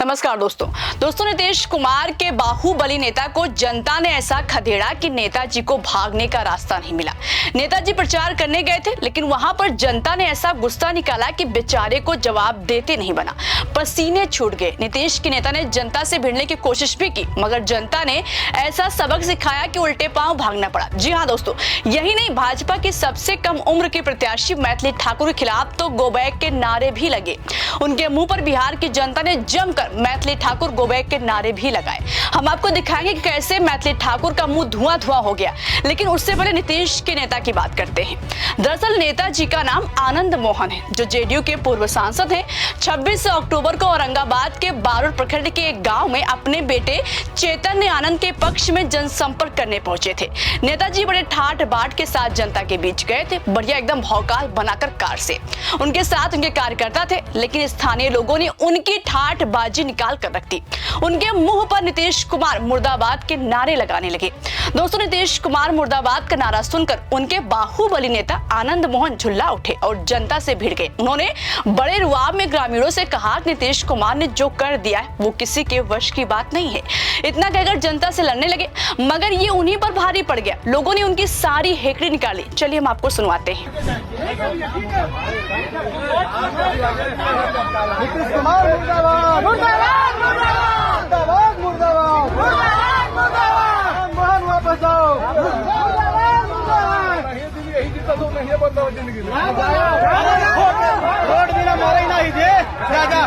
नमस्कार दोस्तों नीतीश कुमार के बाहुबली नेता को जनता ने ऐसा खदेड़ा कि नेताजी को भागने का रास्ता नहीं मिला। नेताजी प्रचार करने गए थे, लेकिन वहां पर जनता ने ऐसा गुस्सा निकाला कि बेचारे को जवाब देते नहीं बना। पसीने छूट गए। नीतीश के नेता ने जनता से भिड़ने की कोशिश भी की, मगर जनता ने ऐसा सबक सिखाया कि उल्टे पांव भागना पड़ा। जी हाँ दोस्तों, यही नहीं, भाजपा की सबसे कम उम्र की प्रत्याशी मैथिली ठाकुर के खिलाफ तो गो बैक के नारे भी लगे। उनके मुंह पर बिहार की जनता ने जमकर मैथिली ठाकुर गो बैक के नारे भी लगाए। हम आपको दिखाएंगे कि कैसे मैथिली ठाकुर का मुंह धुआं धुआं हो गया। लेकिन उससे पहले नीतीश के नेता की बात करते हैं। दरअसल नेताजी का नाम आनंद मोहन है, जो जेडीयू के पूर्व सांसद हैं। 26 अक्टूबर को औरंगाबाद के बारुद प्रखंड के एक गांव में अपने बेटे चैतन्य आनंद के पक्ष में जनसंपर्क करने पहुंचे थे। नेताजी बड़े ठाट बाट के साथ जनता के बीच गए थे, बढ़िया एकदम भौकाल बनाकर कार से। उनके साथ उनके कार्यकर्ता थे, लेकिन स्थानीय लोगों ने उनकी ठाट बाजी निकाल कर रख दी। उनके मुंह पर नीतीश कुमार मुर्दाबाद के नारे लगाने लगे। दोस्तों, नीतीश कुमार मुर्दाबाद का नारा सुनकर उनके बाहुबली नेता आनंद मोहन झुल्ला उठे और जनता से भिड़ गए। उन्होंने बड़े रुआब में ग्रामीणों से कहा, नीतीश कुमार ने जो कर दिया है वो किसी के वश की बात नहीं है। इतना कहकर जनता से लड़ने लगे, मगर ये उन्हीं पर भारी पड़ गया। लोगों ने उनकी सारी हेकड़ी निकाली। चलिए हम आपको सुनवाते हैं। नीतीश कुमार मुर्दाबाद, मुर्दाबाद, मुर्दाबाद, मुर्दाबाद, मुर्दाबाद, मुर्दाबाद, मोहन वापस आओ, मुर्दाबाद, मुर्दाबाद। यही जीता तो नहीं बदलाव जिंदगी में। वोट बिना मारे नहीं दे राजा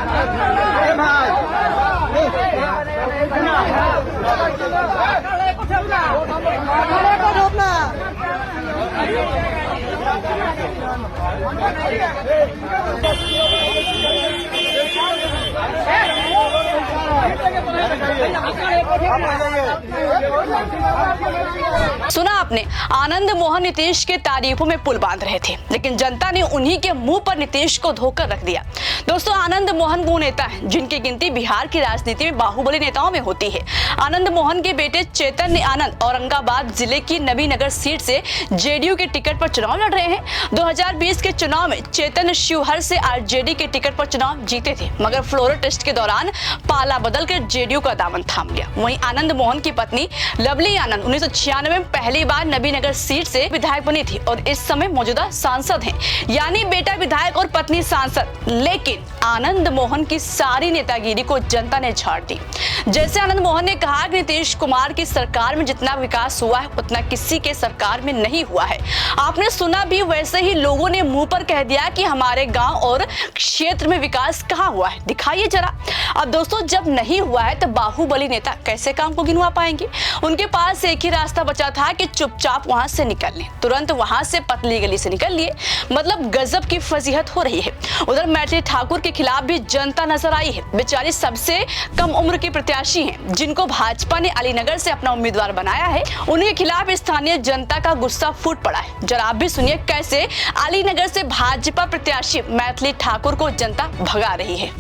सुना आपने, आनंद मोहन नीतीश के तारीफों में पुल बांध रहे थे, लेकिन जनता ने उन्हीं के मुंह पर नीतीश को धोकर रख दिया। दोस्तों, आनंद मोहन वो नेता है जिनकी गिनती बिहार की राजनीति में बाहुबली नेताओं में होती है। आनंद मोहन के बेटे चैतन्य आनंद औरंगाबाद जिले की नबीनगर सीट से जेडीयू के टिकट पर चुनाव लड़ रहे हैं। 2020 के चुनाव में चैतन्य शिवहर से आरजेडी के टिकट पर चुनाव जीते थे, मगर फ्लोर टेस्ट के दौरान पाला बदलकर जेडीयू का दामन थाम लिया। वहीं आनंद मोहन की पत्नी लवली आनंद 1996 में पहली बार नबीनगर सीट से विधायक बनी थी और इस समय मौजूदा सांसद हैं, यानी बेटा विधायक और पत्नी सांसद। लेकिन आनंद मोहन की सारी नेतागिरी को जनता ने झाड़ दी। जैसे आनंद मोहन ने कहा कि नीतीश कुमार की सरकार में जितना विकास हुआ है उतना किसी के सरकार में नहीं हुआ है। आपने सुना भी, वैसे ही लोगों ने मुंह पर कह दिया कि हमारे गांव और क्षेत्र में विकास कहां हुआ है, दिखाइए जरा। अब दोस्तों, जब नहीं हुआ है तो बाहुबली नेता कैसे काम को गिनवा पाएंगे? उनके पास एक ही रास्ता बचा था कि चुपचाप वहां से निकल लें। तुरंत वहां से पतली गली से निकल लिए। मतलब गजब की फजीहत हो रही है। उधर मैथिली ठाकुर के खिलाफ भी जनता नजर आई है। बेचारी सबसे कम उम्र की प्रत्याशी हैं, जिनको भाजपा ने अलीनगर से अपना उम्मीदवार बनाया है। उनके खिलाफ स्थानीय जनता का गुस्सा फूट पड़ा है। जरा आप भी सुनिए कैसे अलीनगर से भाजपा प्रत्याशी मैथिली ठाकुर को जनता भगा रही है।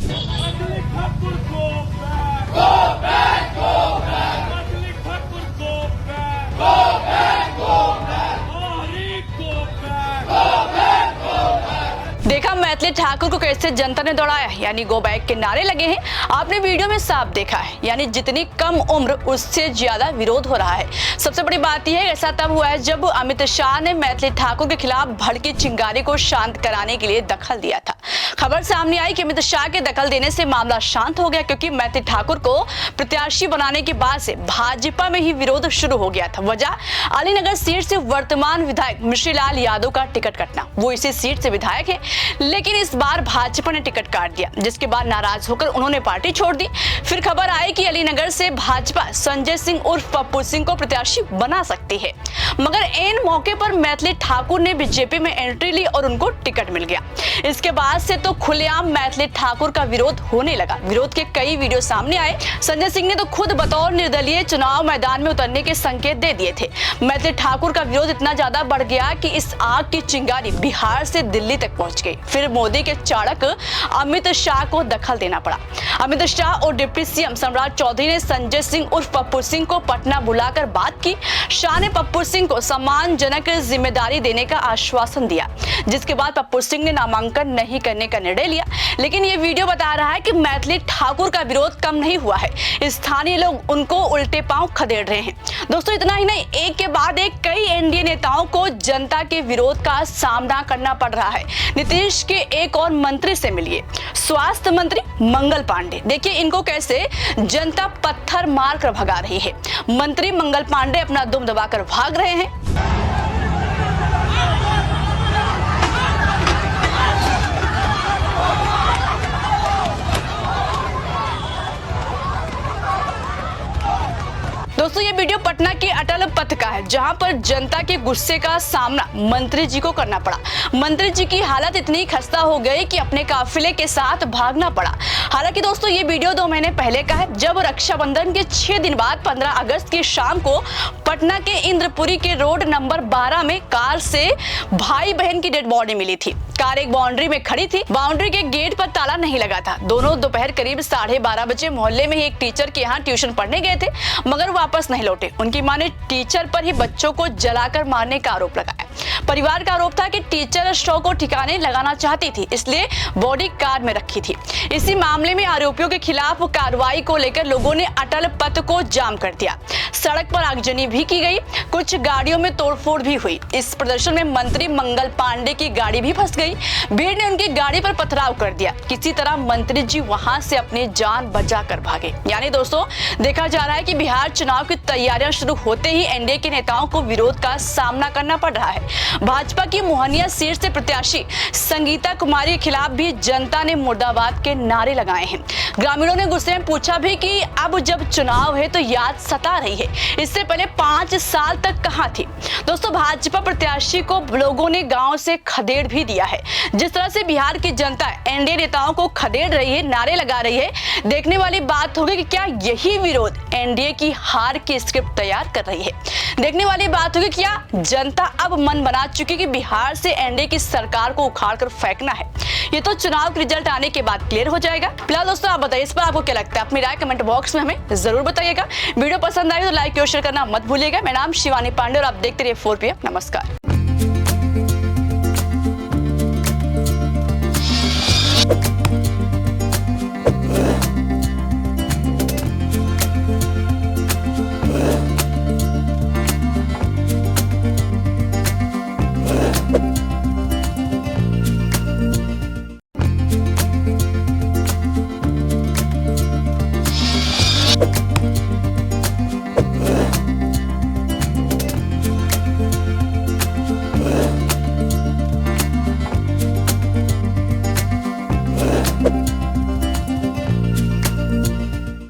देखा मैथिली ठाकुर को कैसे जनता ने दौड़ाया, यानी गो बैक के नारे लगे हैं। आपने वीडियो में साफ देखा है, यानी जितनी कम उम्र उससे ज्यादा विरोध हो रहा है। सबसे बड़ी बात यह है, ऐसा तब हुआ है जब अमित शाह ने मैथिली ठाकुर के खिलाफ भड़की चिंगारी को शांत कराने के लिए दखल दिया था। खबर सामने आई कि अमित शाह के दखल देने से मामला शांत हो गया, क्योंकि मैथिली ठाकुर को प्रत्याशी बनाने के बाद से भाजपा में ही विरोध शुरू हो गया था। वजह अलीनगर सीट से वर्तमान विधायक मिश्रीलाल यादव का टिकट कटना। वो इसी सीट से विधायक है, लेकिन इस बार भाजपा ने टिकट काट दिया, जिसके बाद नाराज होकर उन्होंने पार्टी छोड़ दी। फिर खबर आई कि अलीनगर से भाजपा संजय सिंह उर्फ पप्पू सिंह को प्रत्याशी बना सकती है, मगर ऐन मौके पर मैथिली ठाकुर ने बीजेपी में एंट्री ली और उनको टिकट मिल गया। इसके बाद से तो खुलेआम मैथिली ठाकुर का विरोध होने लगा। विरोध के कई वीडियो सामने आए। संजय सिंह ने तो खुद बतौर निर्दलीय चुनाव मैदान में उतरने के संकेत दे दिए थे। मैथिली ठाकुर का विरोध इतना ज्यादा बढ़ गया कि इस आग की चिंगारी बिहार से दिल्ली तक पहुंच गई। फिर मोदी के चाणक अमित शाह को दखल देना पड़ा। अमित शाह और डिप्टी सीएम सम्राट चौधरी ने संजय सिंह उर्फ पप्पू सिंह को पटना बुलाकर बात की। शाह ने पप्पू सिंह को सम्मानजनक जिम्मेदारी देने का आश्वासन दिया, जिसके बाद पप्पू सिंह ने नामांकन नहीं करने का निर्णय लिया। लेकिन ये वीडियो बता रहा है कि मैथिली ठाकुर का विरोध कम नहीं हुआ है, स्थानीय लोग उनको उल्टे पांव खदेड़ रहे हैं। दोस्तों इतना ही नहीं, एक के बाद एक कई एनडीए नेताओं को जनता के विरोध का सामना करना पड़ रहा है। नीतीश के एक और मंत्री से मिलिए, स्वास्थ्य मंत्री मंगल पांडे। देखिए इनको कैसे जनता पत्थर मार कर भगा रही है। मंत्री मंगल पांडे अपना दुम दबाकर भाग रहे हैं। दोस्तों ये वीडियो पटना के अटल पथ का है, जहां पर जनता के गुस्से का सामना मंत्री जी को करना पड़ा। मंत्री जी की हालत इतनी खस्ता हो गई कि अपने काफिले के साथ भागना पड़ा। हालांकि दोस्तों ये वीडियो 2 महीने पहले का है, जब रक्षाबंधन के 6 दिन बाद 15 अगस्त की शाम को पटना के इंद्रपुरी के रोड नंबर 12 में कार से भाई बहन की डेड बॉडी मिली थी। कार एक बाउंड्री में खड़ी थी। बाउंड्री के गेट पर ताला नहीं लगा था। दोनों दोपहर करीब 12:30 बजे मोहल्ले में ही एक टीचर के यहाँ ट्यूशन पढ़ने गए थे, मगर वापस नहीं लौटे। उनकी मां ने टीचर पर ही बच्चों को जलाकर मारने का आरोप लगाया। परिवार का आरोप था कि टीचर शव को ठिकाने लगाना चाहती थी, इसलिए बॉडी कार में रखी थी। इसी मामले में आरोपियों के खिलाफ कार्रवाई को लेकर लोगों ने अटल पथ को जाम कर दिया। सड़क पर आगजनी भी की गई, कुछ गाड़ियों में तोड़फोड़ भी हुई। इस प्रदर्शन में मंत्री मंगल पांडे की गाड़ी भी फंस गई। भीड़ ने उनकी गाड़ी पर पथराव कर दिया। किसी तरह मंत्री जी वहां से अपनी जान बचाकर भागे। यानी दोस्तों देखा जा रहा है कि बिहार चुनाव की तैयारियां शुरू होते ही एनडीए के नेताओं को विरोध का सामना करना पड़ रहा है। भाजपा की मोहनिया सीट से प्रत्याशी संगीता कुमारी के खिलाफ भी जनता ने मुर्दाबाद के नारे लगाए हैं। ग्रामीणों ने गुस्से में पूछा भी कि अब जब चुनाव है तो याद सता रही है, इससे पहले 5 साल तक कहां थी। दोस्तों भाजपा प्रत्याशी को लोगों ने गांव से खदेड़ भी दिया है। जिस तरह से बिहार की जनता एनडीए नेताओं को खदेड़ रही है, नारे लगा रही है, देखने वाली बात होगी कि क्या यही विरोध एनडीए की हार की स्क्रिप्ट तैयार कर रही है। देखने वाली बात होगी क्या जनता अब मन बना चुकी कि बिहार से एनडीए की सरकार को उखाड़ कर फेंकना है। ये तो चुनाव के रिजल्ट आने के बाद क्लियर हो जाएगा। फिलहाल दोस्तों आप बताइए इस पर आपको क्या लगता है, अपनी राय कमेंट बॉक्स में हमें जरूर बताइएगा। वीडियो पसंद आए तो लाइक और शेयर करना मत भूलिएगा। मेरा नाम शिवानी पांडे और आप देखते रहिए 4PM। नमस्कार।